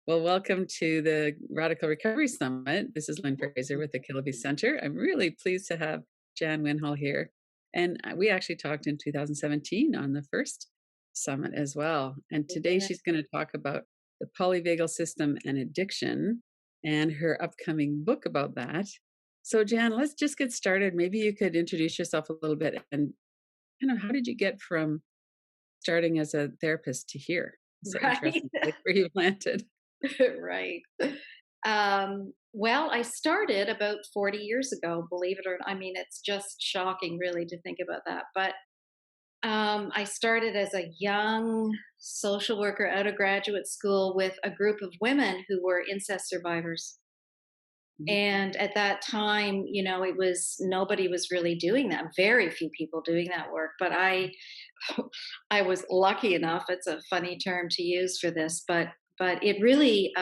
Well, welcome to the Radical Recovery Summit. This is Lynn Fraser with the Kiloby Center. I'm really pleased to have Jan Winhall here. And we actually talked in 2017 on the first summit as well. And today Yeah. she's going to talk about the polyvagal system and addiction and her upcoming book about that. So, Jan, let's just get started. Maybe you could introduce yourself a little bit and how did you get from starting as a therapist to here? So Right. interesting place where you landed. Right. Well, I started about 40 years ago, believe it or not. I mean, it's just shocking, really, to think about that. But I started as a young social worker out of graduate school with a group of women who were incest survivors. Mhm. And at that time, it was nobody was really doing that. Very few people doing that work. But I was lucky enough. It's a funny term to use for this, but it really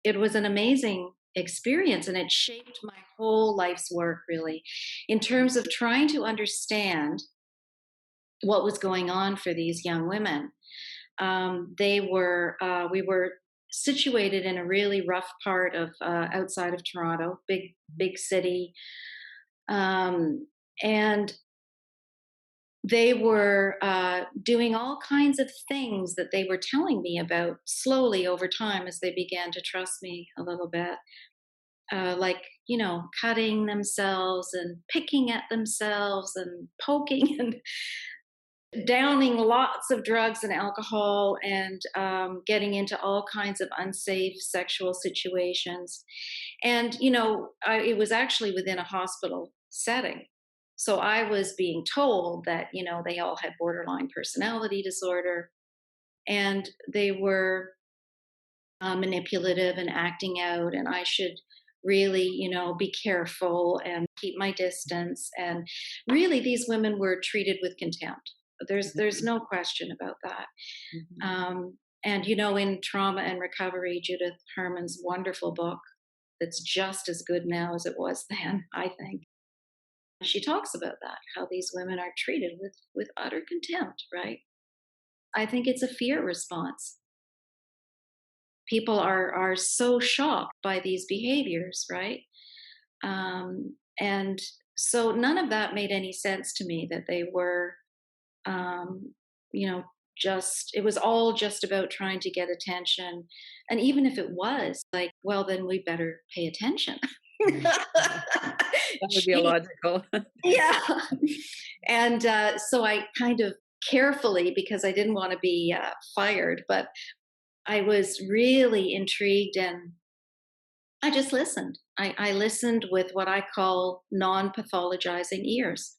it was an amazing experience, and it shaped my whole life's work really, in terms of trying to understand what was going on for these young women. We were situated in a really rough part of outside of Toronto, big city, and they were doing all kinds of things that they were telling me about slowly over time as they began to trust me a little bit. Like, cutting themselves and picking at themselves and poking and downing lots of drugs and alcohol and getting into all kinds of unsafe sexual situations. And, it was actually within a hospital setting. So I was being told that, they all had borderline personality disorder and they were manipulative and acting out, and I should really, be careful and keep my distance. And really, these women were treated with contempt. There's Mhm. no question about that. Mhm. And in Trauma and Recovery, Judith Herman's wonderful book that's just as good now as it was then, I think. She talks about that, how these women are treated with utter contempt, right? I think it's a fear response. People are so shocked by these behaviors, right? And so none of that made any sense to me, that they were, um, you know, just, it was all just about trying to get attention. And even if it was like, well, then we better pay attention. Right. That would be Gee, illogical. yeah. And so I kind of carefully, because I didn't want to be fired, but I was really intrigued, and I just listened. I listened with what I call non pathologizing ears.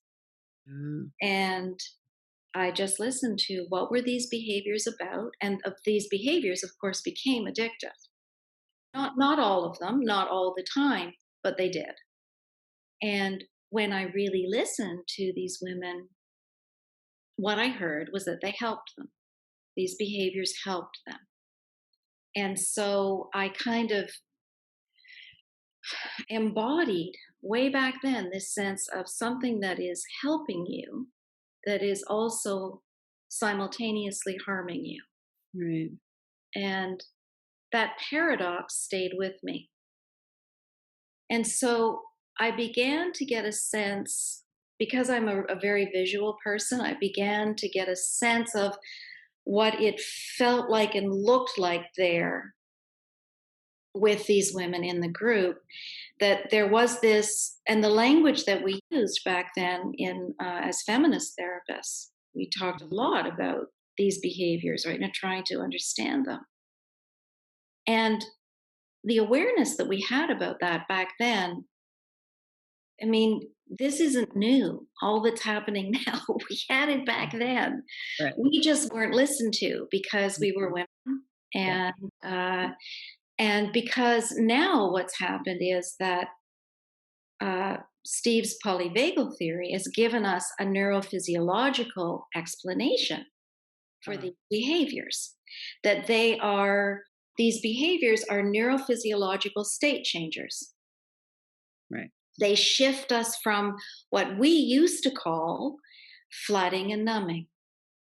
Mm, And I just listened to what were these behaviors about. And of these behaviors, of course, became addictive. Not all of them, not all the time, but they did. And when I really listened to these women, what I heard was that they helped them. These behaviors helped them. And so I kind of embodied way back then this sense of something that is helping you, that is also simultaneously harming you. right. And that paradox stayed with me. And so I began to get a sense, because I'm a very visual person, I began to get a sense of what it felt like and looked like there with these women in the group. That there was this, and the language that we used back then in as feminist therapists, we talked a lot about these behaviors, right, and trying to understand them. And the awareness that we had about that back then, I mean, this isn't new. All that's happening now, we had it back then. Right. We just weren't listened to because we were Mhm. women, Yeah. and uh, and because now what's happened is that Steve's polyvagal theory has given us a neurophysiological explanation for Uh, these behaviors. That these behaviors are neurophysiological state changers. right. They shift us from what we used to call flooding and numbing.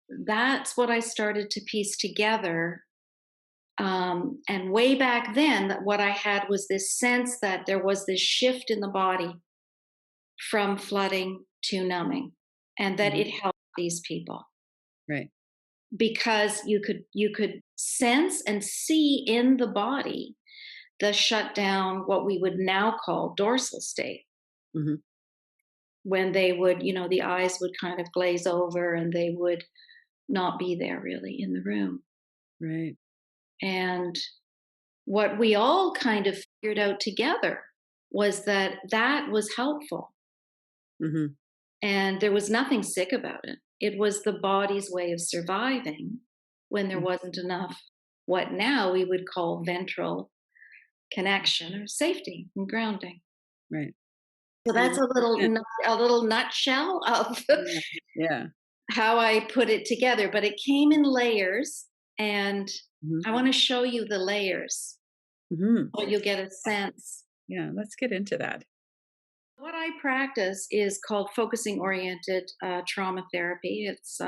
That's what I started to piece together And way back then, that what I had was this sense that there was this shift in the body from flooding to numbing, and that Mhm. it helped these people Right. because you could sense and see in the body the shutdown, what we would now call dorsal state, Mhm. when they would, the eyes would kind of glaze over and they would not be there really in the room. Right. And what we all kind of figured out together was that that was helpful. Mhm. And there was nothing sick about it. It was the body's way of surviving when there Mm. wasn't enough, what now we would call ventral connection or safety and grounding. Right. So So you that's must have been a little nutshell of yeah. Yeah. how I put it together, but it came in layers, and Mhm. I want to show you the layers Mhm. so you'll get a sense. Yeah, let's get into that. What I practice is called focusing oriented trauma therapy. It's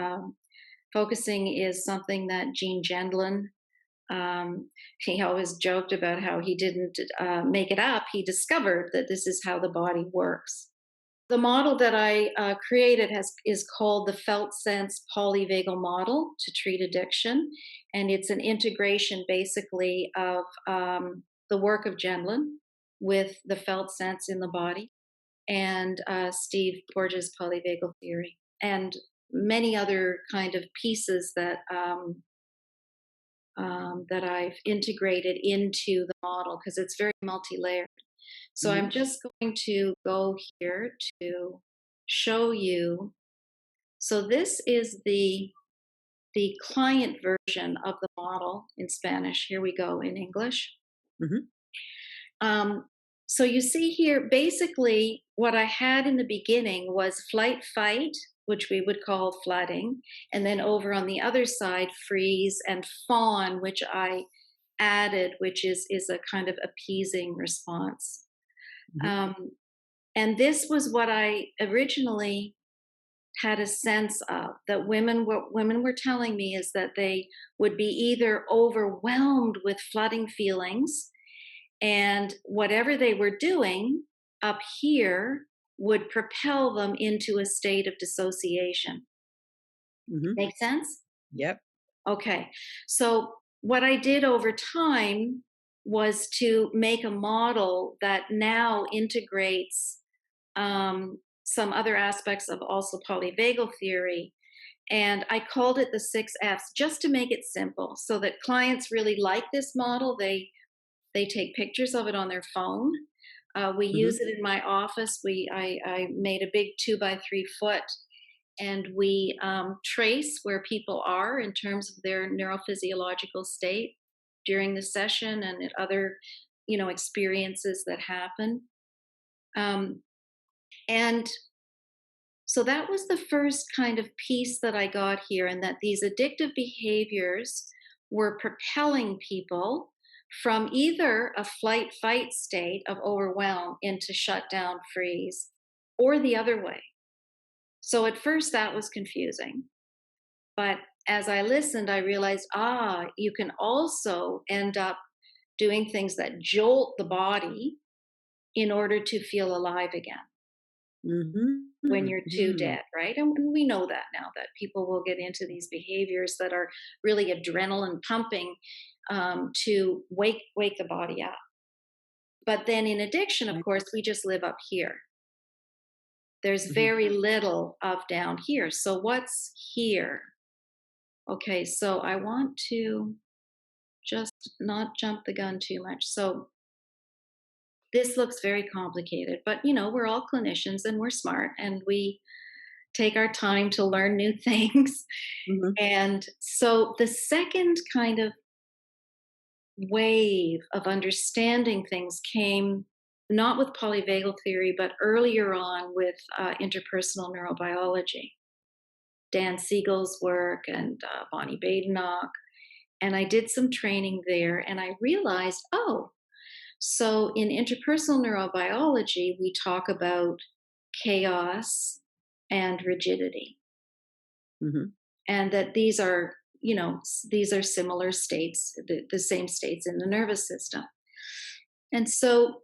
focusing is something that Gene Gendlin, he always joked about how he didn't make it up. He discovered that this is how the body works. The model that I created is called the Feltsense polyvagal model to treat addiction, and it's an integration basically of the work of Gendlin with the felt sense in the body, and Steve Porges' Polyvagal Theory, and many other kind of pieces that I've integrated into the model because it's very multi-layered. So Mhm. I'm just going to go here to show you. So this is the client version of the model in Spanish. Here we go in English. Mhm. Um, so you see here, basically, what I had in the beginning was flight fight, which we would call flooding, and then over on the other side, freeze and fawn, which I added, which is a kind of appeasing response. Mhm. Um, and this was what I originally had a sense of, that women were telling me, is that they would be either overwhelmed with flooding feelings, and whatever they were doing up here would propel them into a state of dissociation. Mhm. Make sense? Yep. Okay. So what I did over time was to make a model that now integrates some other aspects of also polyvagal theory. And I called it the 6 F's just to make it simple so that clients really like this model. They take pictures of it on their phone. We Mhm. use it in my office. I made a big 2 by 3 foot, and we trace where people are in terms of their neurophysiological state during the session and at other, experiences that happen. Um, and so that was the first kind of piece that I got here, and that these addictive behaviors were propelling people from either a flight fight state of overwhelm into shutdown freeze, or the other way. So at first that was confusing. But as I listened, I realized, you can also end up doing things that jolt the body in order to feel alive again Mhm. when you're too Mhm. dead, right? And we know that now, that people will get into these behaviors that are really adrenaline pumping, to wake the body up. But then in addiction, of Right. course, we just live up here. There's Mhm. very little of down here. So what's here? Okay, so I want to just not jump the gun too much. So this looks very complicated, but we're all clinicians and we're smart and we take our time to learn new things. Mhm. And so the second kind of wave of understanding things came not with polyvagal theory, but earlier on with interpersonal neurobiology. Dan Siegel's work and Bonnie Badenoch. And I did some training there and I realized, so in interpersonal neurobiology, we talk about chaos and rigidity, Mhm. and that these are these are similar states, the same states in the nervous system. And so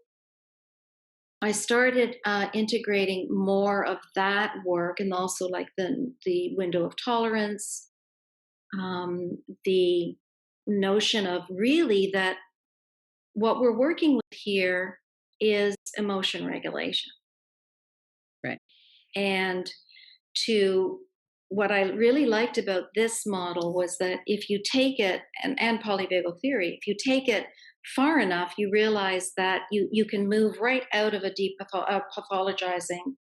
I started integrating more of that work, and also like the window of tolerance, the notion of really that what we're working with here is emotion regulation. Right. And to what I really liked about this model was that if you take it, and polyvagal theory, if you take it far enough, you realize that you can move right out of a deep pathologizing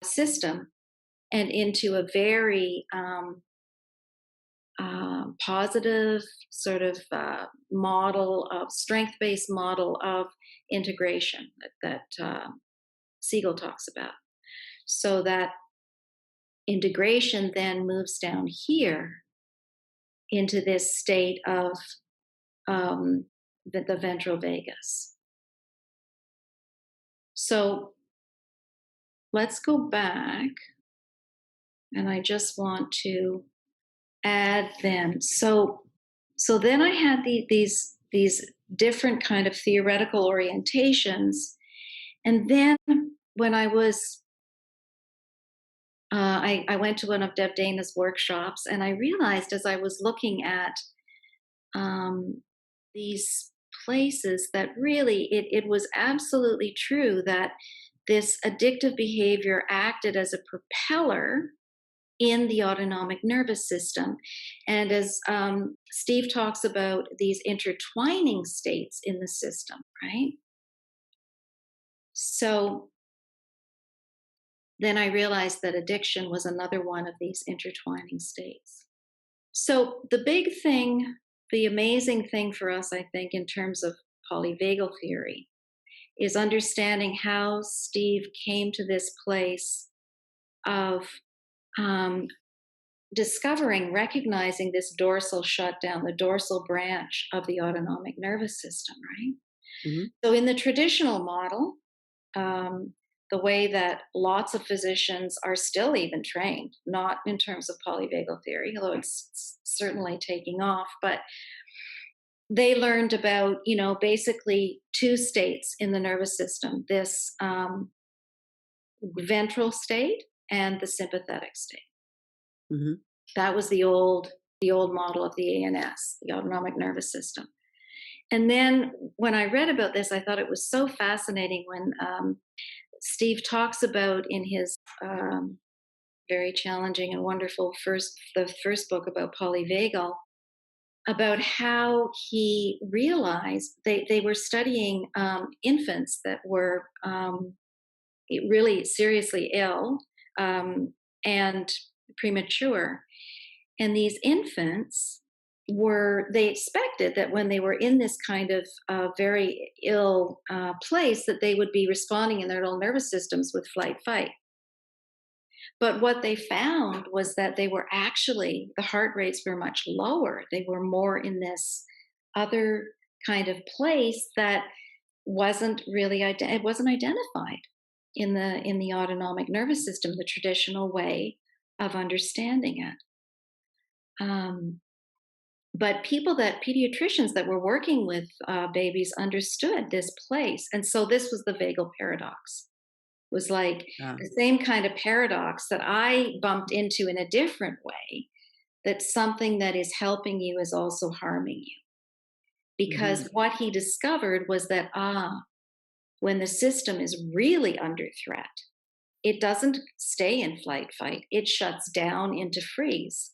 system and into a very positive sort of model of strength-based model of integration that Siegel talks about. So that integration then moves down here into this state of the ventral vagus. So let's go back, and I just want to add then. So then I had these different kind of theoretical orientations, and then when I was I went to one of Deb Dana's workshops, and I realized as I was looking at um, these places that really it was absolutely true that this addictive behavior acted as a propeller in the autonomic nervous system. And as Steve talks about these intertwining states in the system, right? So then I realized that addiction was another one of these intertwining states. So the big thing, the amazing thing for us, I think, in terms of polyvagal theory, is understanding how Steve came to this place of um, discovering, recognizing this dorsal shutdown, the dorsal branch of the autonomic nervous system, right? Hmm. So, in the traditional model, um, the way that lots of physicians are still even trained, not in terms of polyvagal theory, although it's certainly taking off, but they learned about, basically two states in the nervous system, this ventral state and the sympathetic state. Hmm. That was the old model of the ANS, the autonomic nervous system. And then when I read about this, I thought it was so fascinating when Steve talks about in his very challenging and wonderful the first book about polyvagal, about how he realized they were studying infants that were really seriously ill and premature. And these infants they expected that when they were in this kind of very ill place, that they would be responding in their little nervous systems with flight fight. But what they found was that the heart rates were much lower. They were more in this other kind of place that wasn't really it wasn't identified in the autonomic nervous system, the traditional way of understanding it. But pediatricians that were working with babies understood this place, and so this was the vagal paradox. Was like Ah. the same kind of paradox that I bumped into in a different way, that something that is helping you is also harming you. Hmm. Because what he discovered was that, when the system is really under threat, it doesn't stay in flight fight, it shuts down into freeze.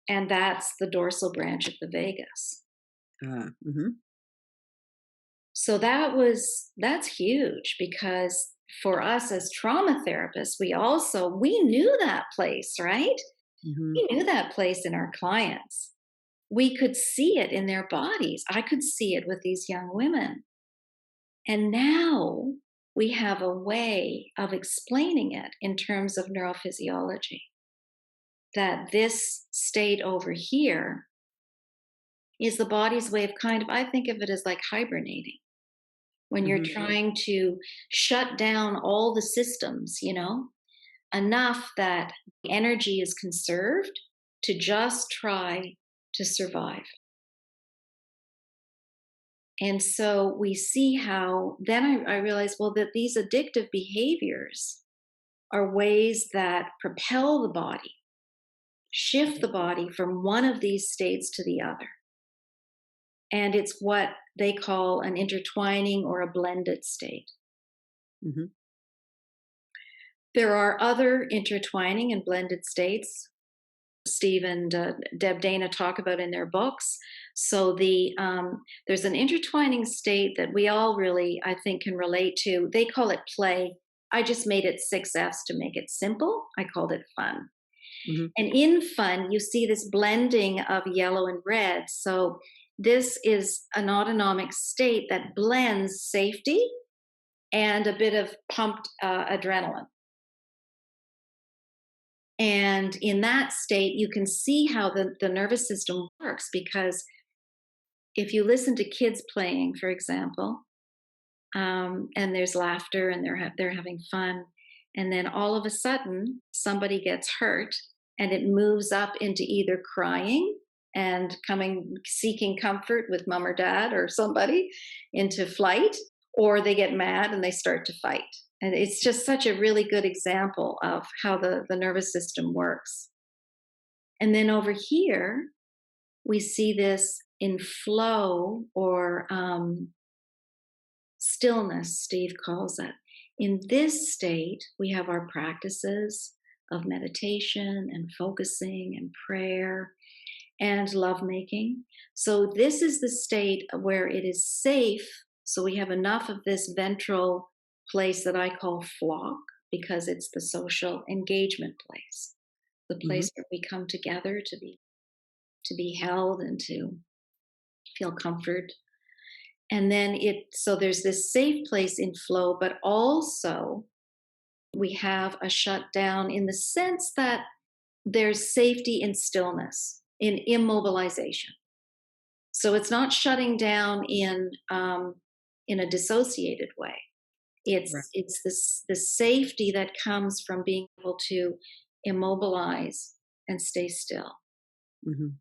And that's the dorsal branch of the vagus. Hmm. So that's huge, because for us as trauma therapists, we knew that place, right? Hmm. We knew that place in our clients. We could see it in their bodies. I could see it with these young women. And now we have a way of explaining it in terms of neurophysiology. That this state over here is the body's way of I think of it as like hibernating. When you're Hmm. trying to shut down all the systems, enough that energy is conserved to just try to survive. And so we see how then I realized, well, that these addictive behaviors are ways that propel the body, shift the body from one of these states to the other. And it's what they call an intertwining or a blended state. Mhm. There are other intertwining and blended states Steve and Deb Dana talk about in their books. So there's an intertwining state that we all really, I think, can relate to. They call it play. I just made it 6 F's to make it simple. I called it fun. Mhm. And in fun, you see this blending of yellow and red. So this is an autonomic state that blends safety and a bit of pumped adrenaline. And in that state, you can see how the nervous system works, because if you listen to kids playing, for example, and there's laughter and they're having fun, and then all of a sudden somebody gets hurt, and it moves up into either crying and coming seeking comfort with mom or dad or somebody, into flight, or they get mad and they start to fight. And it's just such a really good example of how the nervous system works. And then over here, we see this in flow, or stillness, Steve calls it. In this state, we have our practices of meditation and focusing and prayer and lovemaking. So, this is the state where it is safe. So, we have enough of this ventral place that I call flock, because it's the social engagement place, the Mhm. place where we come together to be held and to feel comfort. And then so there's this safe place in flow, but also we have a shutdown in the sense that there's safety in stillness, in immobilization. So it's not shutting down in a dissociated way. Right. It's this the safety that comes from being able to immobilize and stay still. Mhm.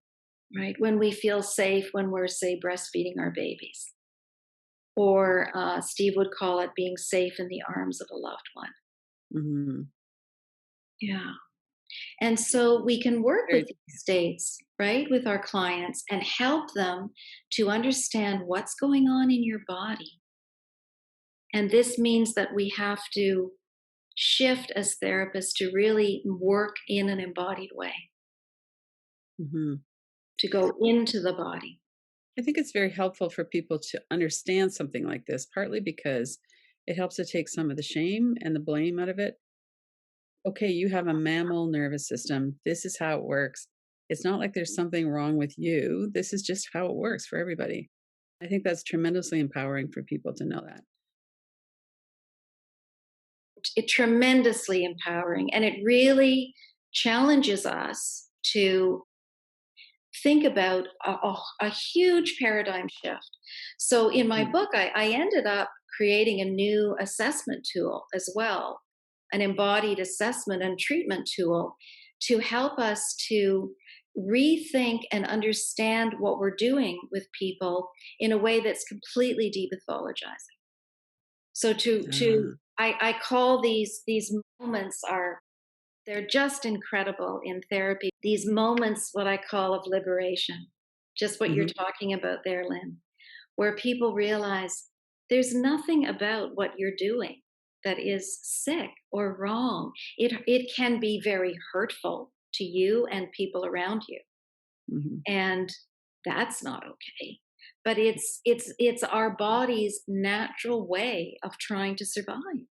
Right, when we feel safe, when we're, say, breastfeeding our babies, or Steve would call it being safe in the arms of a loved one. Mhm. Yeah. And so we can work with Very these states, right, with our clients, and help them to understand what's going on in your body. And this means that we have to shift as therapists to really work in an embodied way, Mhm. to go into the body. I think it's very helpful for people to understand something like this, partly because it helps to take some of the shame and the blame out of it. Okay, you have a mammal nervous system. This is how it works. It's not like there's something wrong with you. This is just how it works for everybody. I think that's tremendously empowering for people to know that. It's tremendously empowering, and it really challenges us to think about a huge paradigm shift. So in my Mhm. book, I ended up creating a new assessment tool as well, an embodied assessment and treatment tool, to help us to rethink and understand what we're doing with people in a way that's completely depathologizing. So Ah, I call these moments are they're just incredible in therapy. These moments, what I call of liberation, just what you're mhm, talking about there, Lynn, where people realize there's nothing about what you're doing that is sick or wrong. It can be very hurtful to you and people around you, mhm, and that's not okay. But it's our body's natural way of trying to survive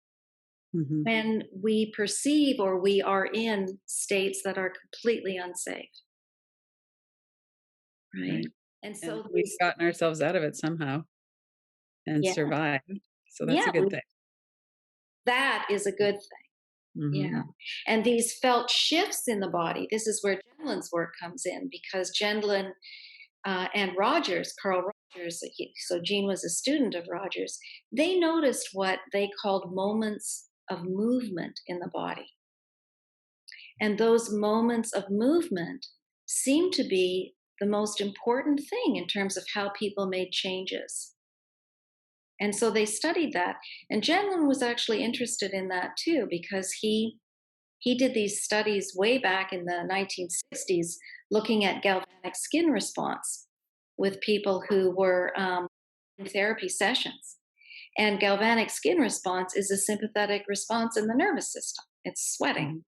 mhm. when we perceive or we are in states that are completely unsafe, right? Right. And And so we've there's, gotten ourselves out of it somehow and yeah, survived. So that's yeah, a good thing. that is a good thing. Yeah. Mhm, And these felt shifts in the body, this is where Gendlin's work comes in, because Gendlin and Rogers, Carl Rogers, so Jean was a student of Rogers, they noticed what they called moments of movement in the body. And those moments of movement seemed to be the most important thing in terms of how people made changes. And so they studied that. And Janlin was actually interested in that too, because he did these studies way back in the 1960s looking at galvanic skin response with people who were in therapy sessions. And galvanic skin response is a sympathetic response in the nervous system. It's sweating. Mhm.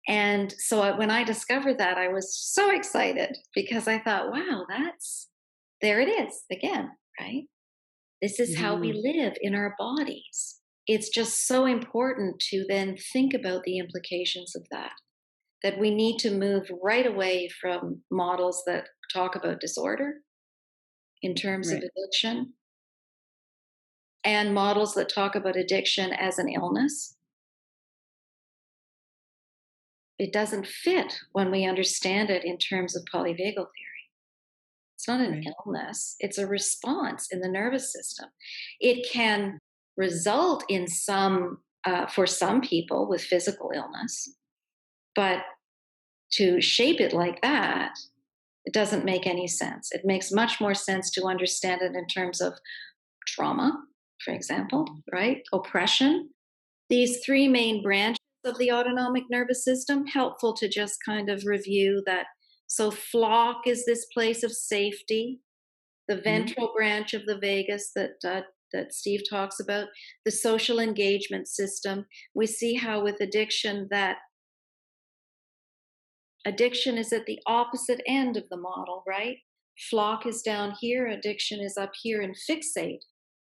And so when I discovered that, I was so excited because I thought, wow, there it is again, right? This is how we Mhm. live in our bodies. It's just so important to then think about the implications of that, that we need to move right away from models that talk about disorder in terms of Right. addiction and models that talk about addiction as an illness. It doesn't fit when we understand it in terms of polyvagal theory. It's not an Right. illness, it's a response in the nervous system. It can result in for some people with physical illness, but to shape it like that, it doesn't make any sense. It makes much more sense to understand it in terms of trauma, for example, right? Oppression. These three main branches of the autonomic nervous system, helpful to just kind of review that. So, flock is this place of safety, the Mhm. ventral branch of the vagus that Steve talks about, the social engagement system. We see how with addiction that addiction is at the opposite end of the model, right? Flock is down here, addiction is up here, and fixate.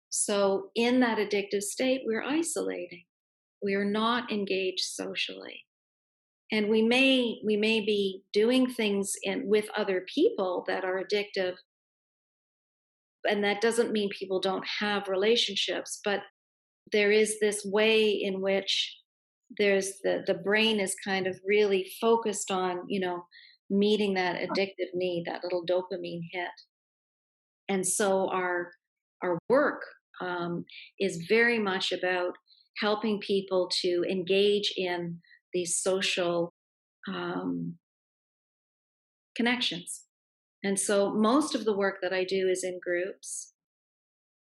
So in that addictive state, we're isolating. We are not engaged socially. And we may be doing things with other people that are addictive, and that doesn't mean people don't have relationships, but there is this way in which there's the brain is kind of really focused on, meeting that addictive need, that little dopamine hit. And so our work is very much about helping people to engage in these social um, connections. And so most of the work that I do is in groups.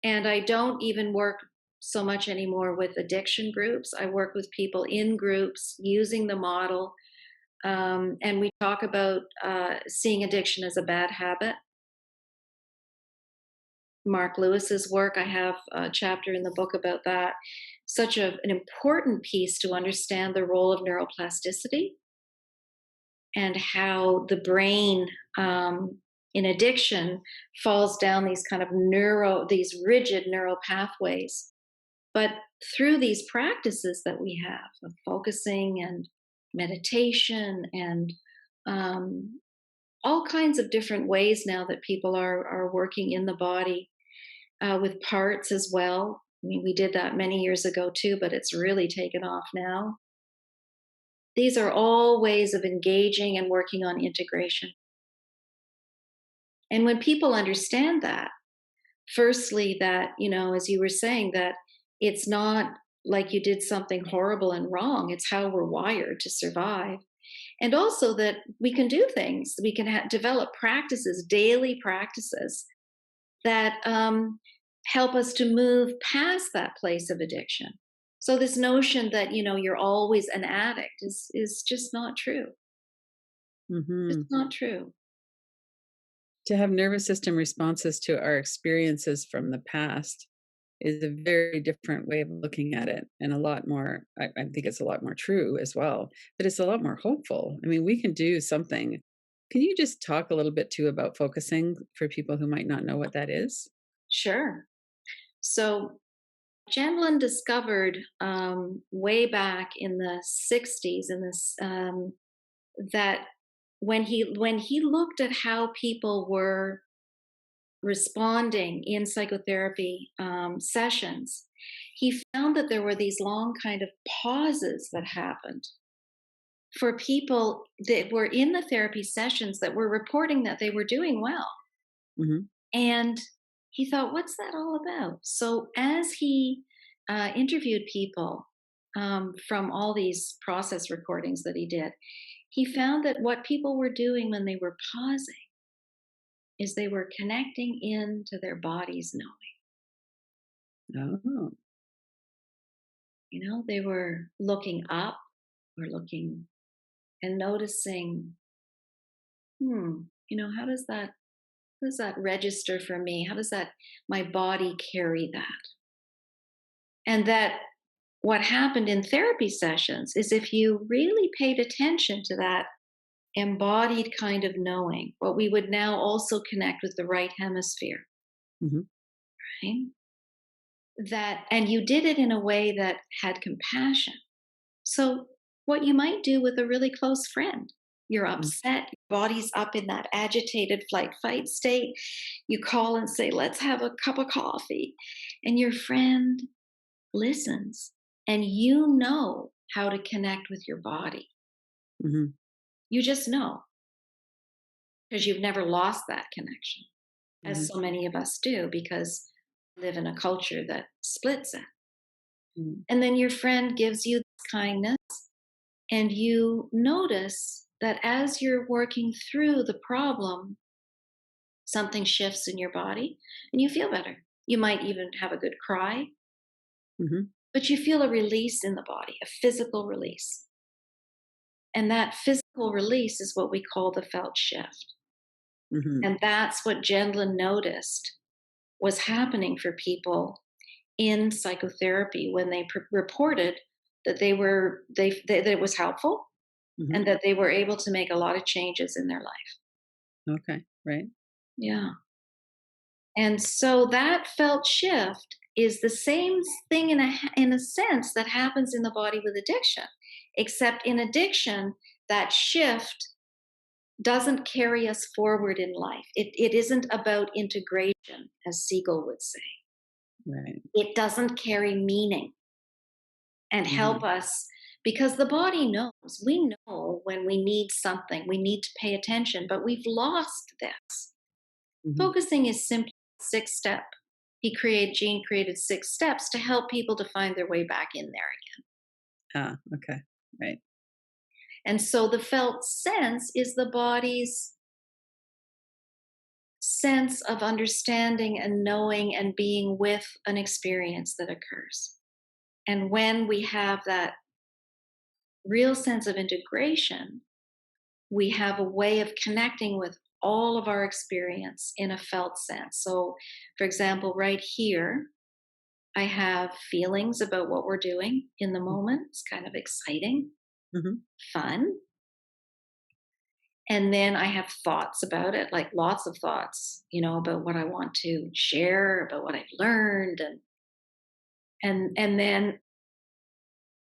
And I don't even work so much anymore with addiction groups. I work with people in groups using the model. And we talk about seeing addiction as a bad habit. Mark Lewis's work, I have a chapter in the book about that. An important piece to understand the role of neuroplasticity and how the brain in addiction falls down these kind of these rigid neural pathways. But through these practices that we have of focusing and meditation and all kinds of different ways now that people are working in the body with parts as well. I mean, we did that many years ago too, but it's really taken off now. These are all ways of engaging and working on integration. And when people understand that, firstly, that, as you were saying, that it's not like you did something horrible and wrong, it's how we're wired to survive. And also that we can do things, we can develop practices, daily practices that help us to move past that place of addiction. So this notion that you're always an addict is just not true. Just Mhm. not true. To have nervous system responses to our experiences from the past is a very different way of looking at it, and a lot more I think it's a lot more true as well, but it's a lot more hopeful. I mean, we can do something. Can you just talk a little bit too about focusing for people who might not know what that is? Sure. So Janlin discovered way back in the 60s in this that when he looked at how people were responding in psychotherapy sessions, he found that there were these long kind of pauses that happened for people that were in the therapy sessions that were reporting that they were doing well. Mhm. And he thought, what's that all about? So as he interviewed people from all these process recordings that he did, he found that what people were doing when they were pausing is they were connecting into their body's knowing. Oh. They were looking up or looking and noticing, how does that register for me? How does that my body carry that? And that what happened in therapy sessions is if you really paid attention to that embodied kind of knowing, what we would now also connect with the right hemisphere, Mhm. right? That and you did it in a way that had compassion. So what you might do with a really close friend, you're Mm. upset, your body's up in that agitated flight fight state. You call and say, let's have a cup of coffee. And your friend listens, and you know how to connect with your body. Mhm. You just know because you've never lost that connection, as Mhm. so many of us do, because we live in a culture that splits it. Mhm. And then your friend gives you this kindness, and you notice that as you're working through the problem, something shifts in your body and you feel better. You might even have a good cry, Mhm. but you feel a release in the body, a physical release. And that physical release is what we call the felt shift. Mhm. And that's what Gendlin noticed was happening for people in psychotherapy when they reported that that it was helpful Mhm. and that they were able to make a lot of changes in their life. Okay. Right. Yeah. And so that felt shift is the same thing in a sense that happens in the body with addiction, except in addiction, that shift doesn't carry us forward in life. It isn't about integration, as Siegel would say. Right. It doesn't carry meaning and help Mhm. us because the body knows. We know when we need something, we need to pay attention, but we've lost this. Mhm. Focusing is simply a six step. Gene created 6 steps to help people to find their way back in there again. Ah, okay. Right. And so the felt sense is the body's sense of understanding and knowing and being with an experience that occurs. And when we have that real sense of integration, we have a way of connecting with all of our experience in a felt sense. So, for example, right here, I have feelings about what we're doing in the moment. It's kind of exciting, Mhm. fun. And then I have thoughts about it, like lots of thoughts, about what I want to share, about what I've learned, and then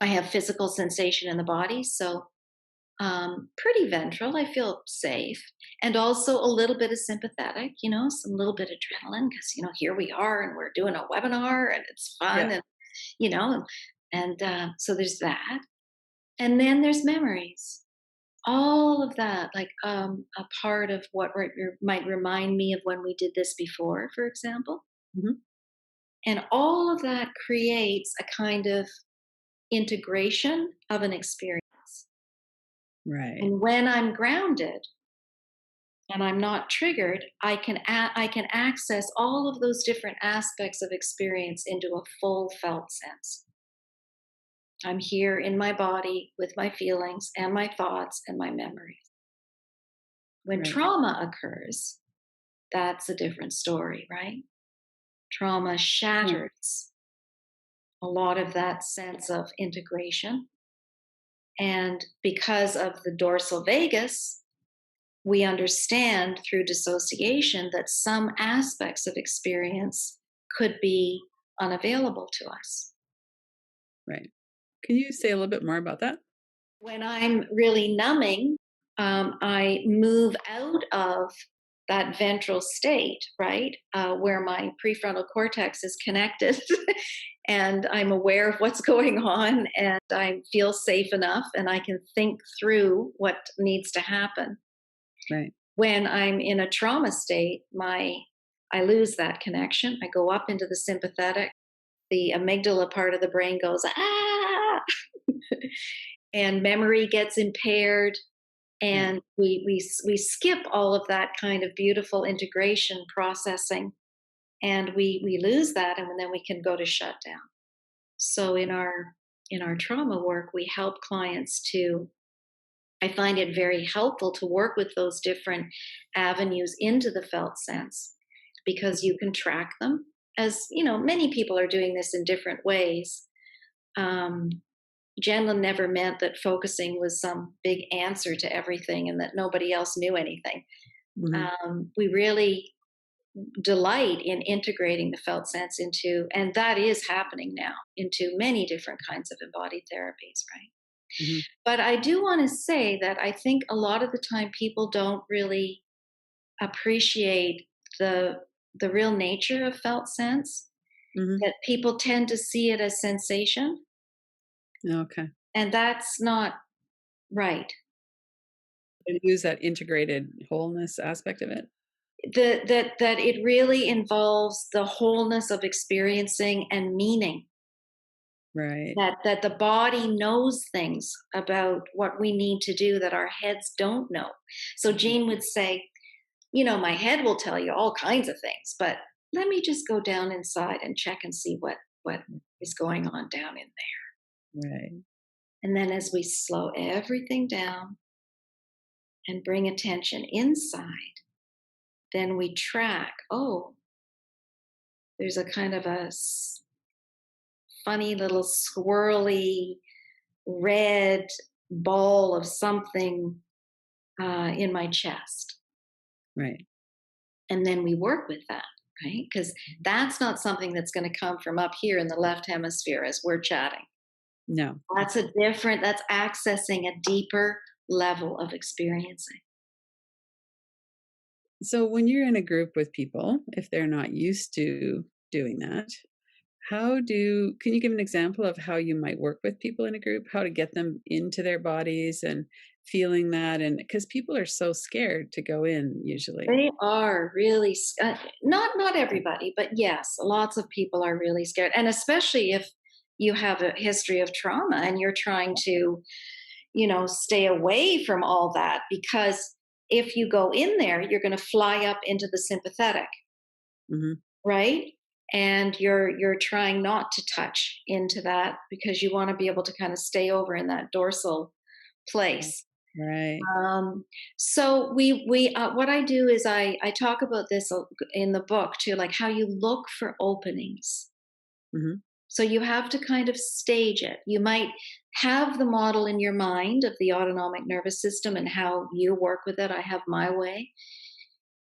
I have physical sensation in the body. So pretty ventral. I feel safe, and also a little bit of sympathetic. Some little bit of adrenaline because here we are and we're doing a webinar and it's Yeah. fun, and you know, so there's that, and then there's memories. All of that, like a part of what might remind me of when we did this before, for example, Mhm. and all of that creates a kind of integration of an experience. Right. And when I'm grounded and I'm not triggered, I can access all of those different aspects of experience into a full felt sense. I'm here in my body with my feelings and my thoughts and my memories. When Right. trauma occurs, that's a different story, right? Trauma Yeah. shatters a lot of that sense of integration. And because of the dorsal vagus, we understand through dissociation that some aspects of experience could be unavailable to us. Right. Can you say a little bit more about that? When I'm really numbing, I move out of that ventral state, right, where my prefrontal cortex is connected, and I'm aware of what's going on, and I feel safe enough, and I can think through what needs to happen. Right. When I'm in a trauma state, I lose that connection. I go up into the sympathetic. The amygdala part of the brain goes, ah, and memory gets impaired. Yeah. And we skip all of that kind of beautiful integration processing, and we lose that, and then we can go to shutdown. So in our trauma work, we help clients to, I find it very helpful to work with those different avenues into the felt sense, because you can track them. As you know, many people are doing this in different ways. um, Janlin never meant that focusing was some big answer to everything and that nobody else knew anything. Mhm. We really delight in integrating the felt sense into, and that is happening now, into many different kinds of embodied therapies, right? Mhm. But I do want to say that I think a lot of the time people don't really appreciate the the real nature of felt sense, Mhm. that people tend to see it as sensation, Okay. and that's not right. And use that integrated wholeness aspect of it? That it really involves the wholeness of experiencing and meaning, Right. that the body knows things about what we need to do that our heads don't know. So Jean would say, you know, my head will tell you all kinds of things, but let me just go down inside and check and see what is going on down in there. Right. And then as we slow everything down and bring attention inside, then we track, oh, there's a kind of funny little swirly red ball of something in my chest. Right. And then we work with that, right? Because that's not something that's going to come from up here in the left hemisphere as we're chatting. No. That's accessing a deeper level of experiencing. So when you're in a group with people, if they're not used to doing that, can you give an example of how you might work with people in a group, how to get them into their bodies and feeling that? And because people are so scared to go in usually. They are really not everybody, but yes, lots of people are really scared, and especially if you have a history of trauma and you're trying to, you know, stay away from all that, because if you go in there, you're going to fly up into the sympathetic, Hmm. right? And you're trying not to touch into that because you want to be able to kind of stay over in that dorsal place. Right. Um, so we what I do is I talk about this in the book too, like how you look for openings. Hmm. So you have to kind of stage it. You might have the model in your mind of the autonomic nervous system and how you work with it. I have my way.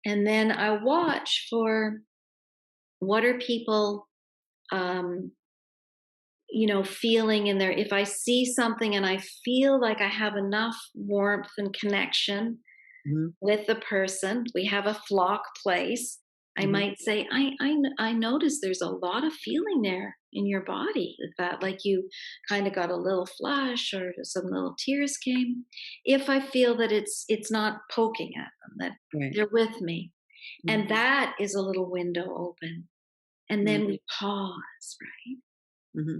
And then I watch for, what are people, um, you know, feeling in there. If I see something and I feel like I have enough warmth and connection Hmm. with the person, we have a flock place. I Hmm. might say, I notice there's a lot of feeling there in your body, that like you kind of got a little flush or some little tears came. If I feel that it's not poking at them, that Right. they're with me, Hmm. and that is a little window open, and then Hmm. we pause, right? Hmm.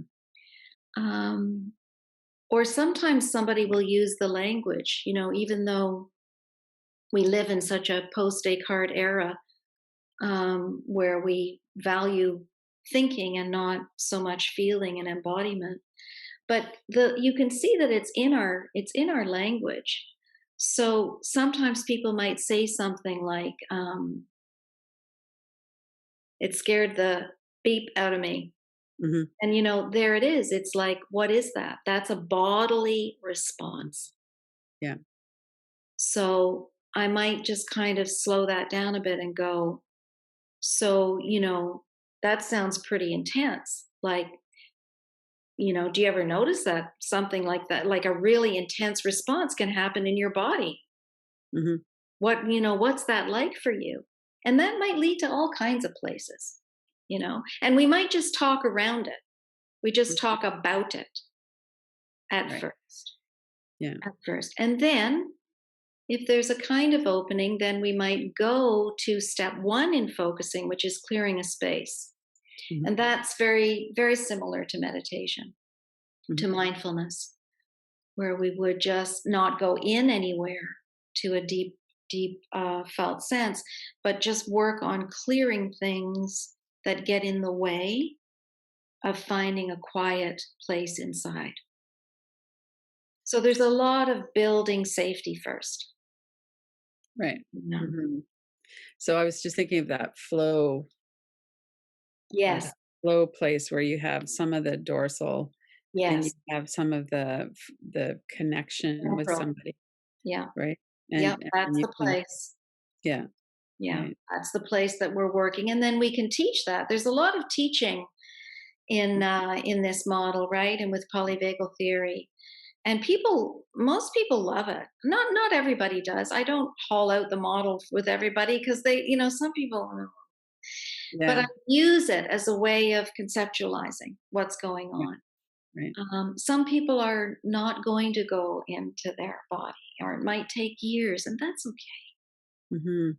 Um, or sometimes somebody will use the language, you know, even though we live in such a post Descartes era, where we value thinking and not so much feeling and embodiment. But you can see that it's in our language. So sometimes people might say something like, "It scared the beep out of me." Hmm. And you know, there it is. It's like, what is that? That's a bodily response. Yeah. So I might just kind of slow that down a bit and go, so, you know, that sounds pretty intense. Like, you know, do you ever notice that something like that, like a really intense response can happen in your body? Hmm. What, you know, what's that like for you? And that might lead to all kinds of places, you know, and we might just talk around it. We just talk about it at Right. first, Yeah. at first. And then if there's a kind of opening, then we might go to step one in focusing, which is clearing a space. Hmm. And that's very, very similar to meditation, Hmm. to mindfulness, where we would just not go in anywhere, to a deep felt sense, but just work on clearing things that get in the way of finding a quiet place inside. So there's a lot of building safety first. Right. Yeah. Mhm. So I was just thinking of that Yes. flow place where you have some of the dorsal and you Yes. have some of the connection with Neutral. somebody, Yeah. right? Yep. And That's you the can place. yeah, Yeah. right. That's the place that we're working. And then we can teach that. There's a lot of teaching in this model, right? And with polyvagal theory. And most people love it. Not everybody does. I don't haul out the model with everybody because some people, but I Yeah, use it as a way of conceptualizing what's going yeah, on. right. Some people are not going to go into their body, or it might take years, and that's okay. Mhm.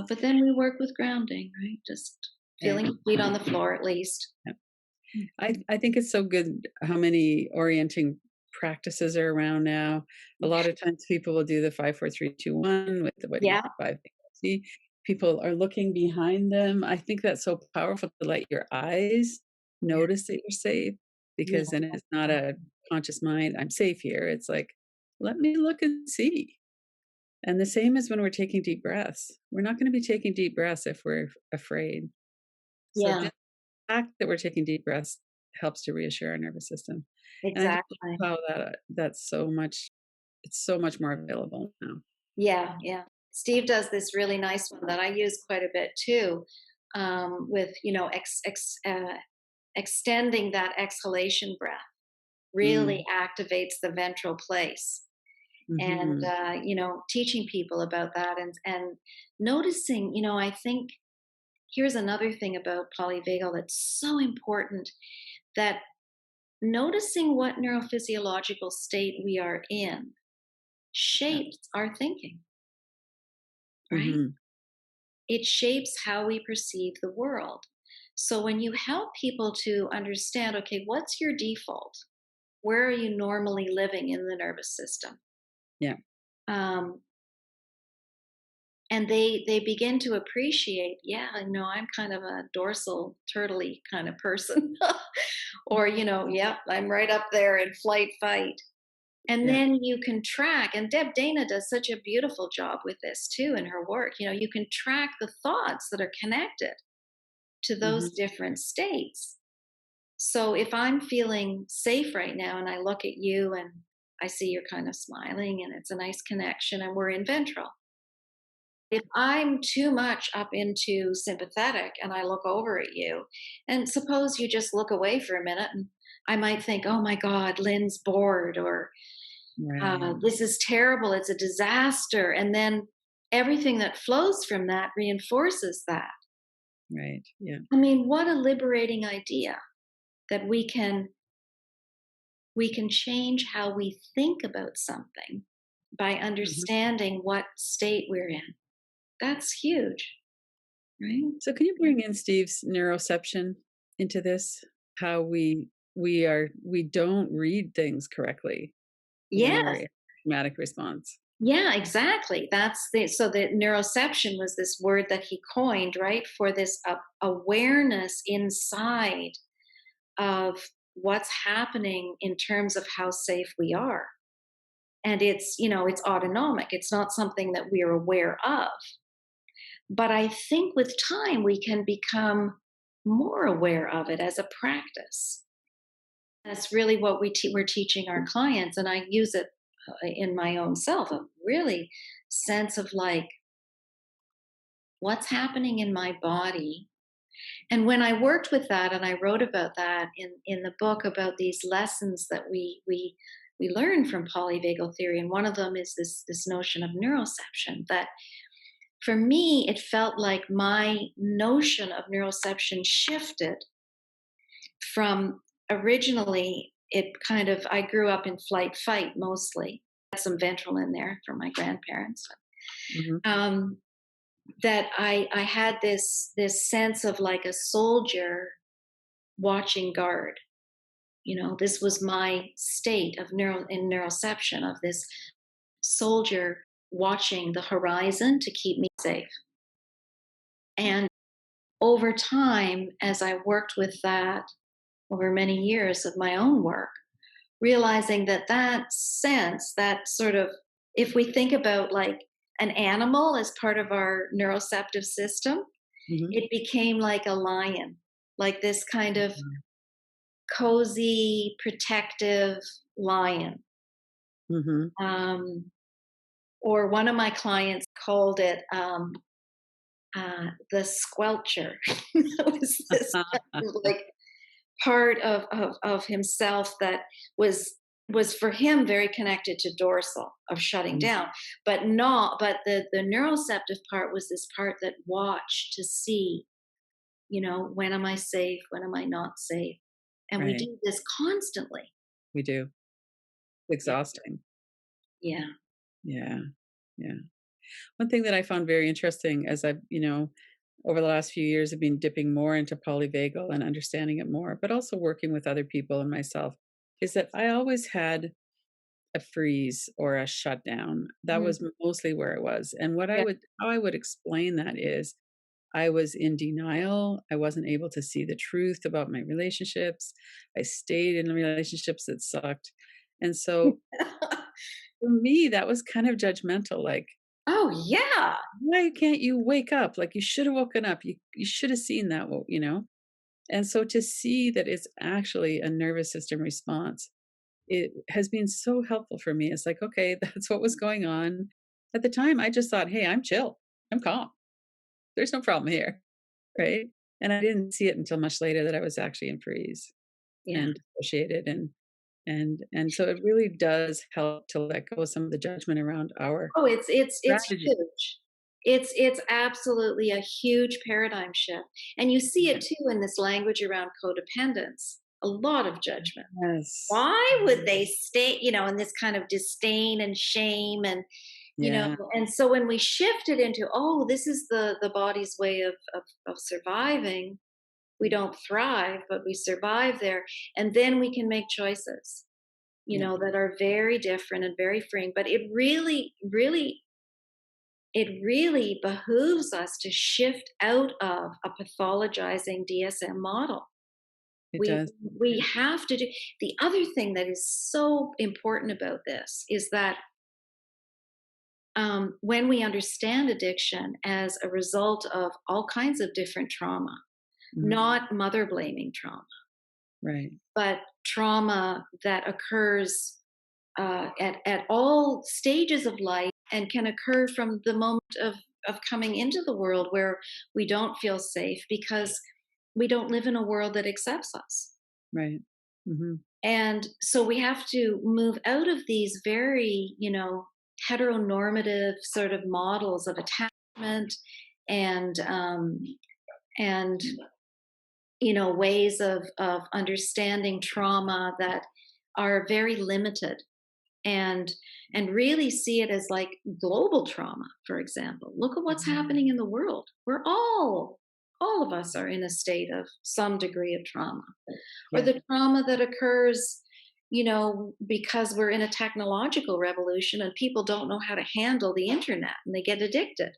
But then we work with grounding, right? Just Right. feeling your feet on the floor at least. Yeah. Mm. I think it's so good how many orienting practices are around now. A lot of times people will do the 5, 4, 3, 2, 1 with the what you Yeah, 5 see. People are looking behind them. I think that's so powerful to let your eyes yeah, notice that you're safe yeah, because then it's not a conscious mind, I'm safe here. It's like, let me look and see. And the same as when we're taking deep breaths. We're not going to be taking deep breaths if we're afraid. So yeah, just the fact that we're taking deep breaths helps to reassure our nervous system. And I just exactly. love how that's so much it's so much more available now. Yeah, yeah. Steve does this really nice one that I use quite a bit too, with extending that exhalation breath. Really Mm. activates the ventral place, and Mhm. teaching people about that, and noticing. I think here's another thing about polyvagal that's so important, that noticing what neurophysiological state we are in Yeah. shapes our thinking, right? Mhm. It shapes how we perceive the world. So when you help people to understand, okay, what's your default? Where are you normally living in the nervous system? Yeah. Um, and they begin to appreciate, yeah, I know I'm kind of a dorsal turtley kind of person, or yep, I'm right up there in flight fight. And Yeah. then you can track, and Deb Dana does such a beautiful job with this too in her work. You can track the thoughts that are connected to those Mhm. different states. So if I'm feeling safe right now and I look at you and I see you're kind of smiling and it's a nice connection and we're in ventral. If I'm too much up into sympathetic and I look over at you, and suppose you just look away for a minute, and I might think, oh my God, Lynn's bored, or Right. this is terrible, it's a disaster. And then everything that flows from that reinforces that. Right. Yeah. I mean, what a liberating idea that we can change how we think about something by Mhm. understanding what state we're in. That's huge, right? So can you bring in Steve's neuroception into this? How we don't read things correctly when we're Yes. in traumatic response. Yeah, exactly. So the neuroception was this word that he coined, right, for this awareness inside of what's happening in terms of how safe we are. And it's autonomic. It's not something that we're aware of. But I think with time, we can become more aware of it as a practice. That's really what we're teaching our clients. And I use it in my own self, a really sense of like, what's happening in my body. And when I worked with that, and I wrote about that in the book, about these lessons that we learn from polyvagal theory, and one of them is this notion of neuroception. That for me, it felt like my notion of neuroception shifted from, originally, it kind of, I grew up in flight fight mostly, had some ventral in there from my grandparents. Mhm. Um, that I had this sense of like a soldier watching guard. This was my state of neuroception, of this soldier watching the horizon to keep me safe. And over time, as I worked with that over many years of my own work, realizing that that sense, that sort of, if we think about like an animal as part of our neuroceptive system, Mhm. it became like a lion, like this kind of cozy, protective lion. Mhm. Um, or one of my clients called it the squelcher. It was this kind of like part of himself that was was for him very connected to dorsal of shutting Mhm. down, but not, but the neuroceptive part was this part that watched to see, you know, when am I safe, when am I not safe, and we Right. do this constantly. We do. Yeah, Exhausting. yeah. Yeah. Yeah. One thing that I found very interesting as I've, over the last few years, I've been dipping more into polyvagal and understanding it more, but also working with other people and myself, is that I always had a freeze or a shutdown. That Mm, was mostly where it was. And yeah. how I would explain that is I was in denial. I wasn't able to see the truth about my relationships. I stayed in relationships that sucked. And so for me, that was kind of judgmental. Like, Oh yeah. why can't you wake up? Like, you should have woken up. You should have seen that, you know? And so to see that it's actually a nervous system response, it has been so helpful for me. It's like, okay, that's what was going on. At the time, I just thought, hey, I'm chill. I'm calm. There's no problem here. Right. And I didn't see it until much later that I was actually in freeze Yeah. and dissociated and so it really does help to let go of some of the judgment around our Oh, it's strategy. huge. It's absolutely a huge paradigm shift, and you see it too in this language around codependence. A lot of judgment. Yes. Why would they stay, you know, in this kind of disdain and shame and, you know, Yeah. and so when we shift it into, oh, this is the body's way of surviving, we don't thrive, but we survive there, and then we can make choices, you Yeah. know, that are very different and very freeing. But it really behooves us to shift out of a pathologizing DSM model. It We does. we have to do. The other thing that is so important about this is that when we understand addiction as a result of all kinds of different trauma, Mhm. not mother blaming trauma, Right. but trauma that occurs at all stages of life and can occur from the moment of coming into the world where we don't feel safe because we don't live in a world that accepts us. Right. Mhm. And so we have to move out of these very, you know, heteronormative sort of models of attachment and and you know, ways of understanding trauma that are very limited, and really see it as like global trauma. For example, look at what's happening in the world. We're all of us are in a state of some degree of trauma, or Yeah. the trauma that occurs, you know, because we're in a technological revolution and people don't know how to handle the internet and they get addicted.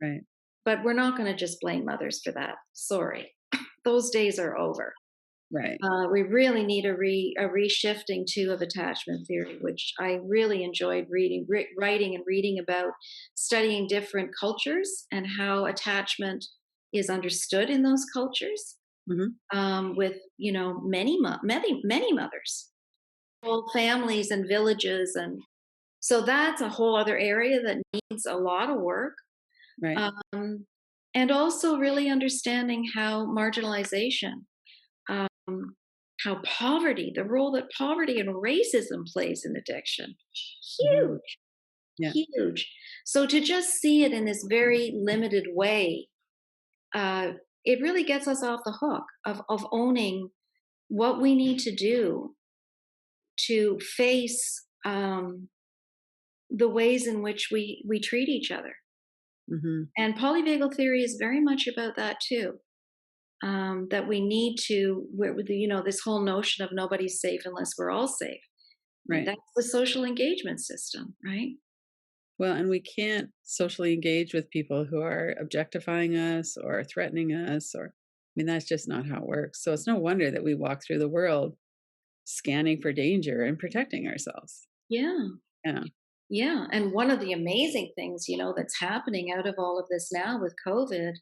Right. But we're not going to just blame mothers for that. Sorry, those days are over. Right. We really need a reshifting too of attachment theory, which I really enjoyed writing and reading about, studying different cultures and how attachment is understood in those cultures. Mhm. With, you know, many mothers, whole families and villages, and so that's a whole other area that needs a lot of work. Right. Um, and also really understanding how marginalization, um, how poverty, the role that poverty and racism plays in addiction, Mhm. huge, Yeah. huge. So to just see it in this very limited way, uh, it really gets us off the hook of owning what we need to do to face the ways in which we treat each other. Mhm. And polyvagal theory is very much about that too. That we need to, with you know, this whole notion of nobody's safe unless we're all safe. Right. That's the social engagement system, right? Well, and we can't socially engage with people who are objectifying us or threatening us, or, I mean, that's just not how it works. So it's no wonder that we walk through the world scanning for danger and protecting ourselves. Yeah. Yeah. Yeah. And one of the amazing things, that's happening out of all of this now with COVID,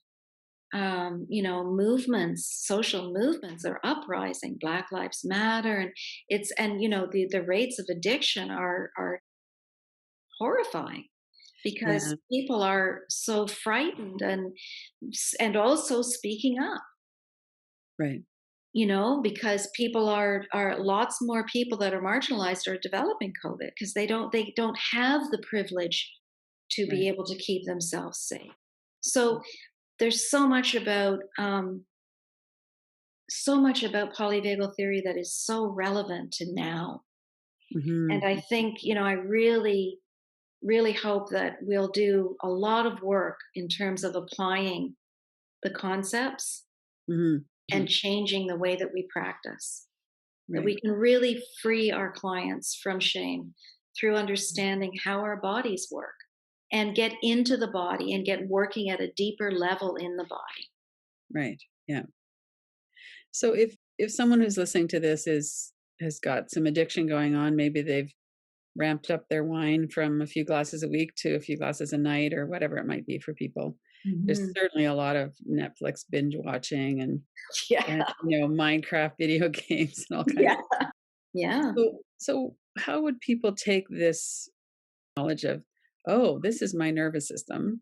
movements, social movements are uprising. Black Lives Matter, and the rates of addiction are horrifying because Yeah. people are so frightened and also speaking up. Right. Because people are lots more people that are marginalized are developing COVID because they don't have the privilege to be Right. able to keep themselves safe. So there's so much about polyvagal theory that is so relevant to now. And I Hmm. think, I really, really hope that we'll do a lot of work in terms of applying the concepts Hmm. and changing the way that we practice. That Right. we can really free our clients from shame through understanding how our bodies work and get into the body and get working at a deeper level in the body. Right. Yeah. So if someone who's listening to this is has got some addiction going on, maybe they've ramped up their wine from a few glasses a week to a few glasses a night or whatever it might be for people. There's Mhm. certainly a lot of Netflix binge watching and Yeah. Minecraft video games and all kinds Yeah. of. Yeah. So how would people take this knowledge of, "Oh, this is my nervous system."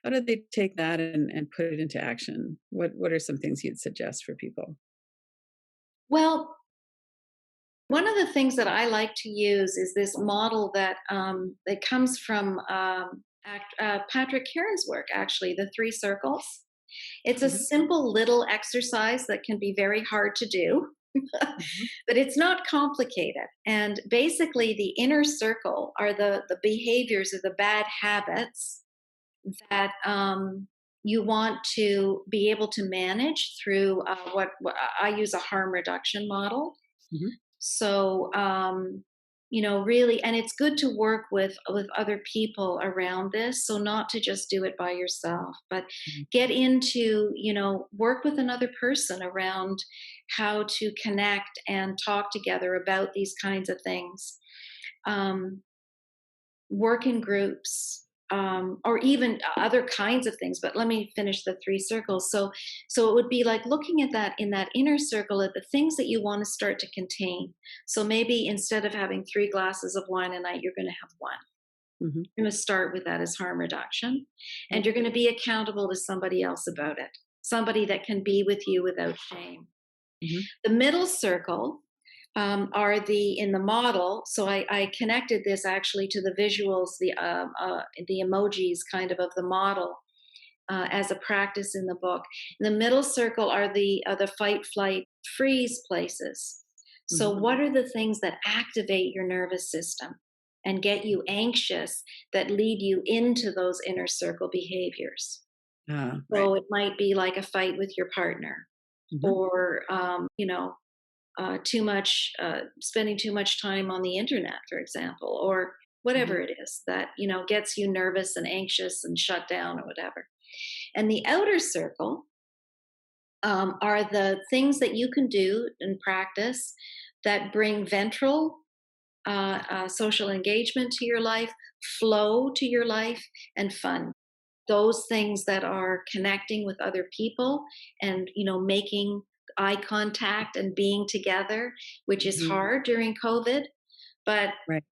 How do they take that and put it into action? What are some things you'd suggest for people? Well, one of the things that I like to use is this model that comes from Patrick Heron's work, actually, the three circles. It's a Mhm, simple little exercise that can be very hard to do, mhm, but it's not complicated. And basically, the inner circle are the behaviors or the bad habits that you want to be able to manage through what I use a harm reduction model. mhm, So, really, and it's good to work with other people around this. So not to just do it by yourself, but mhm. get into, work with another person around how to connect and talk together about these kinds of things. Um, Work in groups, or even other kinds of things. But let me finish the three circles. So it would be like looking at that in that inner circle at the things that you want to start to contain. So maybe instead of having 3 glasses of wine a night, you're going to have one. Mhm. You're going to start with that as harm reduction, and Right. you're going to be accountable to somebody else about it. Somebody that can be with you without shame. Mhm. The middle circle are the in the model. So I connected this actually to the visuals, the emojis kind of the model as a practice in the book. The middle circle are the fight, flight, freeze places. So Mhm. what are the things that activate your nervous system and get you anxious that lead you into those inner circle behaviors? Ah, right. So it might be like a fight with your partner, Mhm. or too much spending too much time on the internet, for example, or Mhm. whatever it is that gets you nervous and anxious and shut down or whatever. And the outer circle are the things that you can do and practice that bring ventral social engagement to your life, flow to your life, and fun. Those things that are connecting with other people and making eye contact and being together, which is Mhm. hard during COVID, but Right.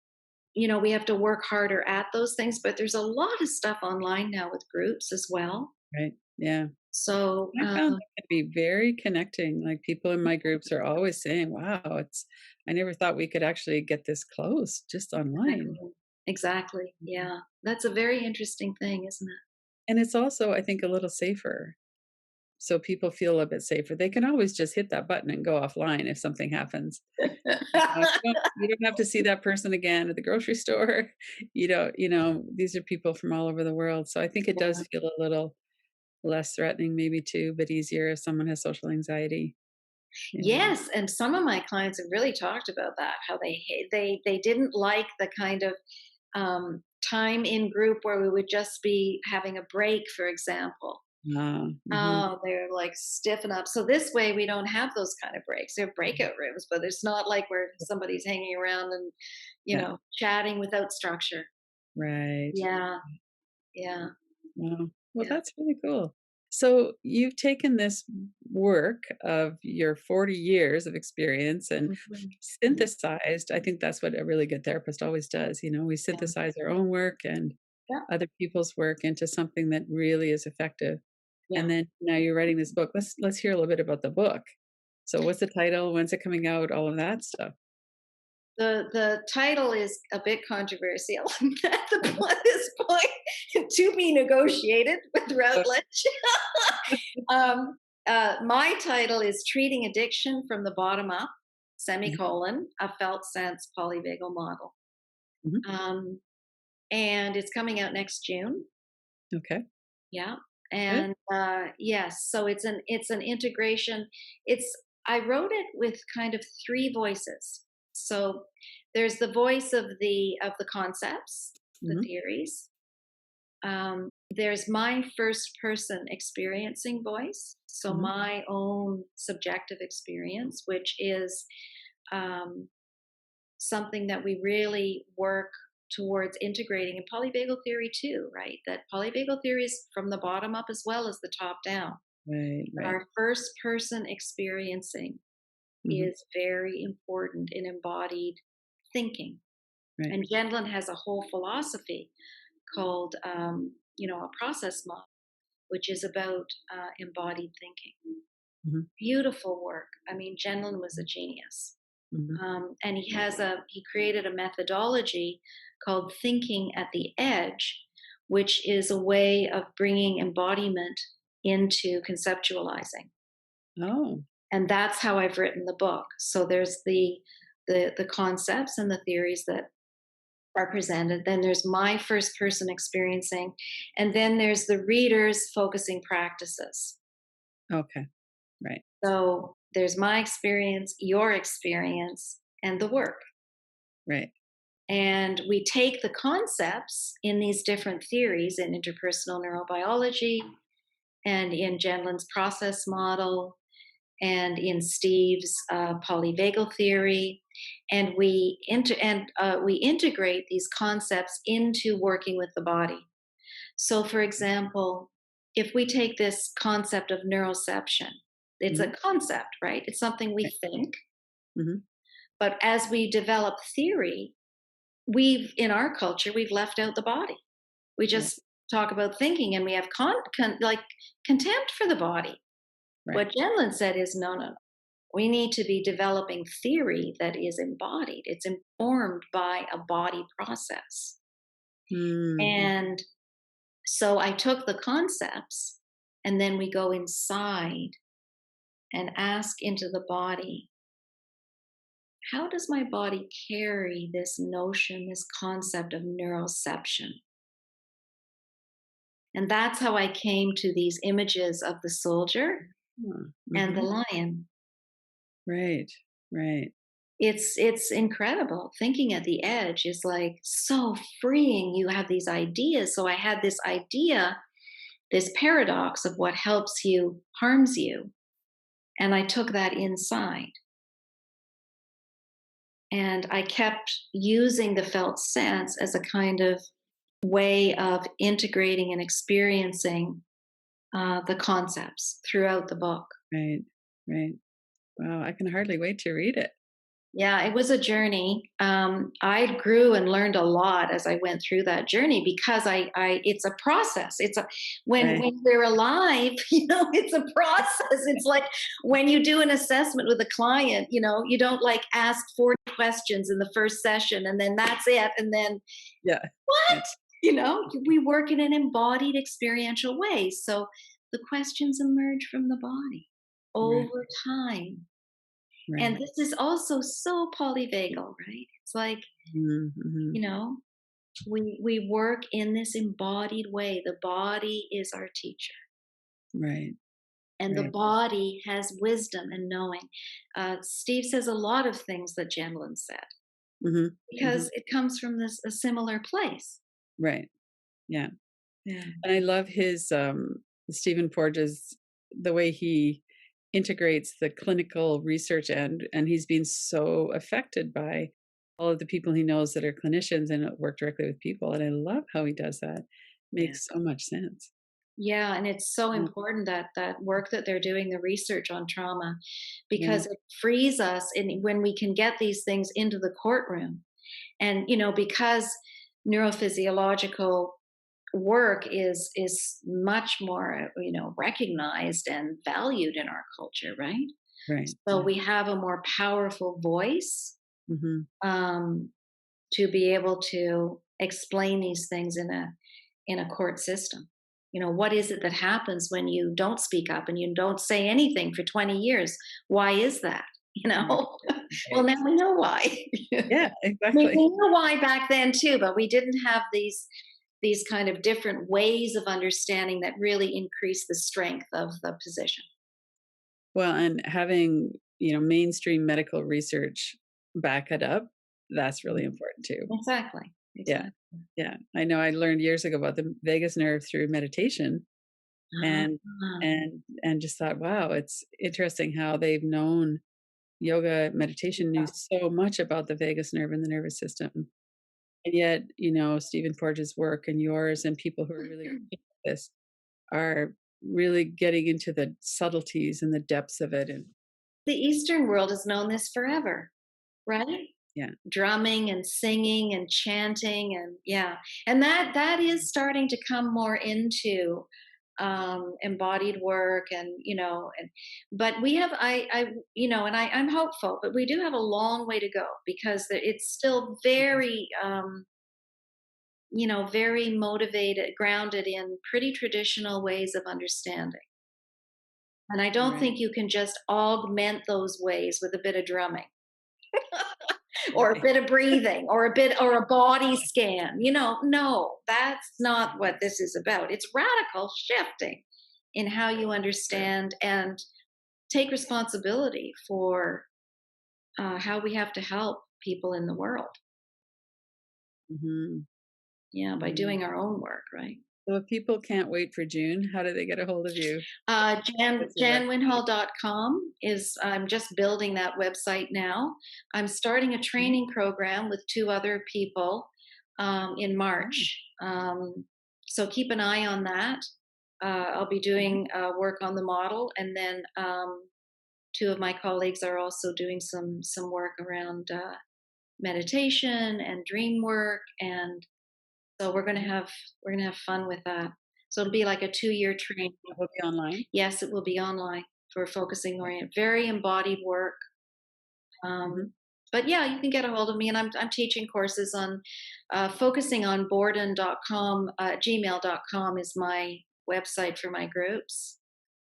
we have to work harder at those things. But there's a lot of stuff online now with groups as well. Right. Yeah. So I found that can be very connecting. Like, people in my groups are always saying, "Wow, it's I never thought we could actually get this close just online." exactly, exactly, Mhm. yeah, that's a very interesting thing, isn't And it's also, I think, a little safer. So people feel a bit safer. They can always just hit that button and go offline if something happens. it? You don't have to see that person again at the grocery store. These are people from all over the world. So I think it does feel a little less threatening maybe too, but easier if someone has social anxiety. Yeah. Yes, and some of my clients have really talked about that, how they didn't like the kind of time in group where we would just be having a break, for example. Ah, mhm. Oh, they're like stiffen up. So this way we don't have those kind of breaks. They're breakout rooms, but it's not like where somebody's hanging around and, Yeah, chatting without structure. right. Yeah, yeah, Wow. Well, yeah. that's really cool. So you've taken this work of your 40 years of experience and Mhm. synthesized. I think that's what a really good therapist always does. We Yeah, synthesize our own work and yeah, other people's work into something that really is effective. And yeah. then now you're writing this book. Let's hear a little bit about the book. So what's the title? When's it coming out? All of that stuff. The title is a bit controversial at this point to be negotiated with Routledge. um, my title is Treating Addiction from the Bottom Up, Mhm, semicolon, a Feltsense polyvagal model. mhm. Um, and it's coming out next June. Okay, Yeah. good. And yes, so it's an integration. It's I wrote it with kind of three voices. So there's the voice of the concepts, the Mhm, theories. There's my first person experiencing voice, so mhm. my own subjective experience, which is um, something that we really work towards integrating in polyvagal theory too, right? That polyvagal theory is from the bottom up as well as the top down. Right, But right. our first person experiencing Mhm, is very important in embodied thinking. right. And Gendlin has a whole philosophy called, a process model, which is about embodied thinking. Mhm, Beautiful work. I mean, Gendlin was a genius. mhm. And he created a methodology called thinking at the edge, which is a way of bringing embodiment into conceptualizing. Oh, And that's how I've written the book. So there's the concepts and the theories that are presented. Then there's my first person experiencing, and then there's the reader's focusing practices. okay. Right, So there's my experience, your experience, and the work. right. And we take the concepts in these different theories in interpersonal neurobiology and in Gendlin's process model and in Steve's polyvagal theory, and we integrate these concepts into working with the body. So, for example, if we take this concept of neuroception, it's a Mhm, concept, right? It's something we right. think, Mhm, but as we develop theory, in our culture we've left out the body. We right, just talk about thinking, and we have like contempt for the body. right. What Jenlin said is no, no, no. We need to be developing theory that is embodied. It's informed by a body process. Mhm, And so I took the concepts, and then we go inside and ask into the body, how does my body carry this notion, this concept of neuroception? And that's how I came to these images of the soldier huh, and the mhm. lion. Right, right. It's incredible. Thinking at the edge is like so freeing. You have these ideas. So I had this idea, this paradox of what helps you harms you. And I took that inside. And I kept using the felt sense as a kind of way of integrating and experiencing the concepts throughout the book. Right, right. Wow, I can hardly wait to read it. Yeah, it was a journey. I grew and learned a lot as I went through that journey because it's a process. It's a Right. when we're alive, it's a process. It's like when you do an assessment with a client, you don't like ask 40 questions in the first session and then that's it. And then Yeah, what? yeah, We work in an embodied experiential way. So the questions emerge from the body right, over time, and right. this is also so polyvagal, right? It's like, Mhm, mhm. you know, we work in this embodied way. The body is our teacher, Right, and the right. body has wisdom and knowing. Steve says a lot of things that Gendlin said Mhm, because mhm. it comes from a similar place. Right. Yeah. Yeah. And I love his, Stephen Porges, the way he integrates the clinical research and he's been so affected by all of the people he knows that are clinicians and work directly with people, and I love how he does that. Yeah. Makes so much sense. Yeah, and it's so Yeah, important that that work that they're doing, the research on trauma, yeah, because it frees us in when we can get these things into the courtroom. And because neurophysiological work is much more recognized and valued in our culture, right? right, So yeah. we have a more powerful voice, Mhm, um, to be able to explain these things in a court system. What is it that happens when you don't speak up and you don't say anything for 20 years? Why is that? right, Well, right. now we know why. Yeah, I mean, exactly. we knew why back then too, but we didn't have these kind of different ways of understanding that really increase the strength of the position. Well, and having, mainstream medical research back it up, that's really important too. Exactly. Yeah, Exactly. yeah. I know I learned years ago about the vagus nerve through meditation and Ah, and just thought, wow, it's interesting how they've known yoga, meditation knew so much about the vagus nerve and the nervous system. And yet, Stephen Porges' work and yours and people who are really yeah. looking at this are really getting into the subtleties and the depths of it. And The Eastern world has known this forever, right? yeah, Drumming and singing and chanting, and yeah, and that is starting to come more into embodied work, and but we have I and I'm hopeful, but we do have a long way to go because it's still very very motivated, grounded in pretty traditional ways of understanding. And I don't right, think you can just augment those ways with a bit of drumming or a right, bit of breathing or a body scan. No, that's not what this is about. It's radical shifting in how you sure. understand and take responsibility for how we have to help people in the world. Mhm, Yeah, by mhm. doing our own work, right? So if people can't wait for June, how do they get a hold of you? What's your website? JanWinhall.com is, I'm just building that website now. I'm starting a Mhm. training program with two other people in Oh, March. So keep an eye on that. I'll be mhm. doing work on the model, and then two of my colleagues are also doing some work around meditation and dream work, and so we're gonna have fun with that. So it'll be like a 2-year training. It will be online? Yes, it will be online for focusing orient, very embodied work. Mhm. Um, but yeah, you can get a hold of me, and I'm teaching courses on focusing on boredom.com. Gmail.com is my website for my groups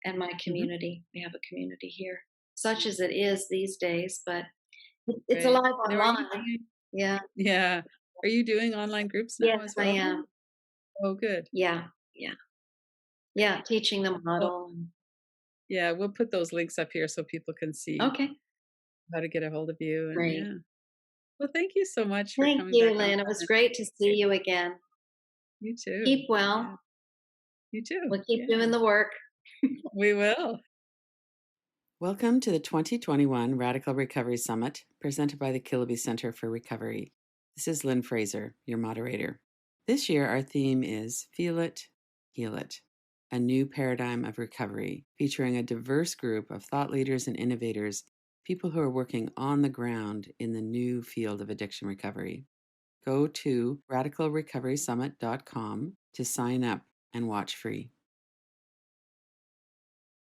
and my Mhm. community. We have a community here, such as it is these days, but it's Right. alive Now are you online. doing Yeah. yeah. Are you doing online groups now Yes, as I well am. then? Oh, good. Yeah. Yeah. Yeah. Great. Teaching the Well, model. yeah, we'll put those links up here so people can see Okay. how to get a hold of you, and Great. yeah. Well, thank you so much for Thank coming you, back on, Lynn. It was and great to see great. you again. You too. Keep Yeah. well. You too. We'll keep Yeah. doing the work. We will. Welcome to the 2021 Radical Recovery Summit, presented by the Kiloby Center for Recovery. This is Lynn Fraser, your moderator. This year, our theme is Feel It, Heal It, a new paradigm of recovery, featuring a diverse group of thought leaders and innovators, people who are working on the ground in the new field of addiction recovery. Go to radicalrecoverysummit.com to sign up and watch free.